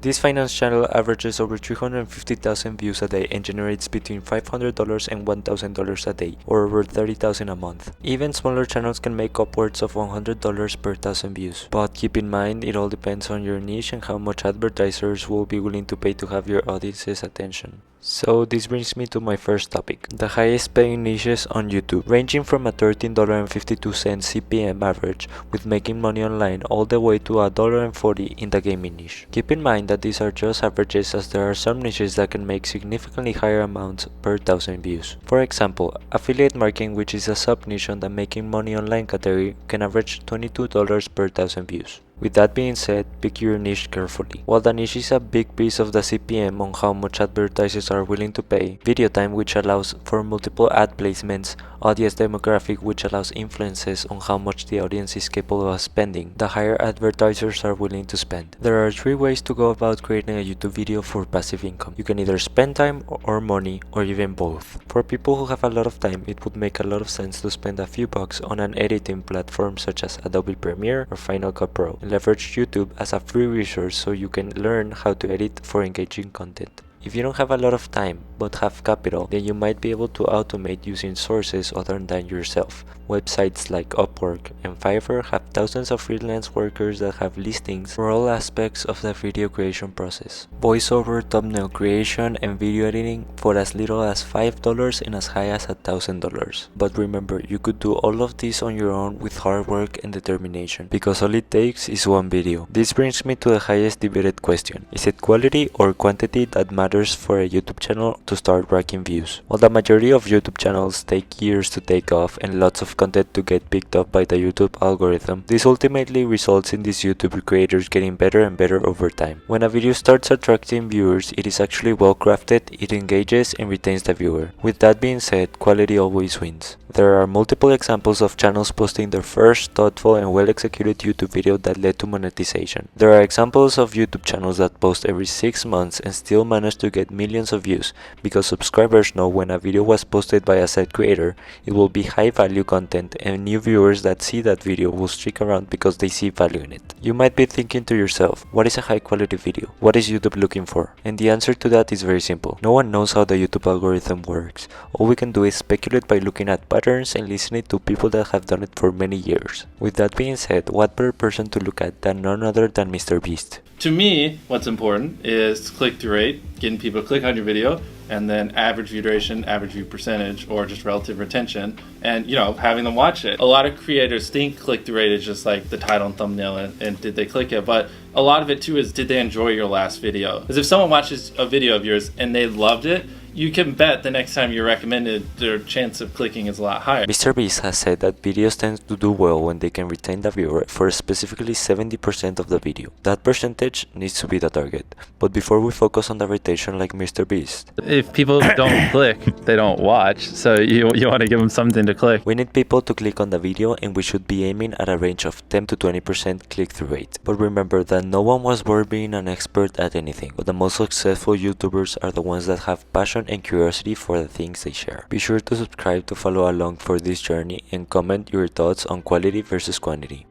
This finance channel averages over 350,000 views a day and generates between $500 and $1,000 a day, or over $30,000 a month. Even smaller channels can make upwards of $100 per thousand views. But keep in mind, it all depends on your niche and how much advertisers will be willing to pay to have your audience's attention. So this brings me to my first topic, the highest paying niches on YouTube, ranging from a $13.52 CPM average with making money online all the way to $1.40 in the gaming niche. Keep in mind that these are just averages, as there are some niches that can make significantly higher amounts per thousand views. For example, affiliate marketing, which is a sub-niche on the making money online category, can average $22 per thousand views. With that being said, pick your niche carefully. While the niche is a big piece of the CPM on how much advertisers are willing to pay, video time, which allows for multiple ad placements, audience demographic, which allows influences on how much the audience is capable of spending, the higher advertisers are willing to spend. There are 3 ways to go about creating a YouTube video for passive income. You can either spend time or money, or even both. For people who have a lot of time, it would make a lot of sense to spend a few bucks on an editing platform such as Adobe Premiere or Final Cut Pro. Leverage YouTube as a free resource so you can learn how to edit for engaging content. If you don't have a lot of time but have capital, then you might be able to automate using sources other than yourself. Websites like Upwork and Fiverr have thousands of freelance workers that have listings for all aspects of the video creation process. Voiceover, thumbnail creation, and video editing for as little as $5 and as high as $1,000. But remember, you could do all of this on your own with hard work and determination, because all it takes is one video. This brings me to the highest debated question. Is it quality or quantity that matters for a YouTube channel to start racking views? While the majority of YouTube channels take years to take off and lots of content to get picked up by the YouTube algorithm, this ultimately results in these YouTube creators getting better and better over time. When a video starts attracting viewers, it is actually well crafted, it engages and retains the viewer. With that being said, quality always wins. There are multiple examples of channels posting their first thoughtful and well executed YouTube video that led to monetization. There are examples of YouTube channels that post every 6 months and still manage to get millions of views, because subscribers know when a video was posted by a said creator, it will be high value content, and new viewers that see that video will stick around because they see value in it. You might be thinking to yourself, what is a high quality video? What is YouTube looking for? And the answer to that is very simple. No one knows how the YouTube algorithm works. All we can do is speculate by looking at patterns and listening to people that have done it for many years. With that being said, what better person to look at than none other than MrBeast? To me, what's important is click-through rate, getting people to click on your video, and then average view duration, average view percentage, or just relative retention, and having them watch it. A lot of creators think click-through rate is just like the title and thumbnail and did they click it, but a lot of it too is, did they enjoy your last video? Because if someone watches a video of yours and they loved it, you can bet the next time you're recommended, their chance of clicking is a lot higher. MrBeast has said that videos tend to do well when they can retain the viewer for specifically 70% of the video. That percentage needs to be the target. But before we focus on the retention like MrBeast, if people don't click, they don't watch, so you want to give them something to click. we need people to click on the video, and we should be aiming at a range of 10 to 20% click-through rate. But remember that no one was born being an expert at anything, but the most successful YouTubers are the ones that have passion and curiosity for the things they share. Be sure to subscribe to follow along for this journey and comment your thoughts on quality versus quantity.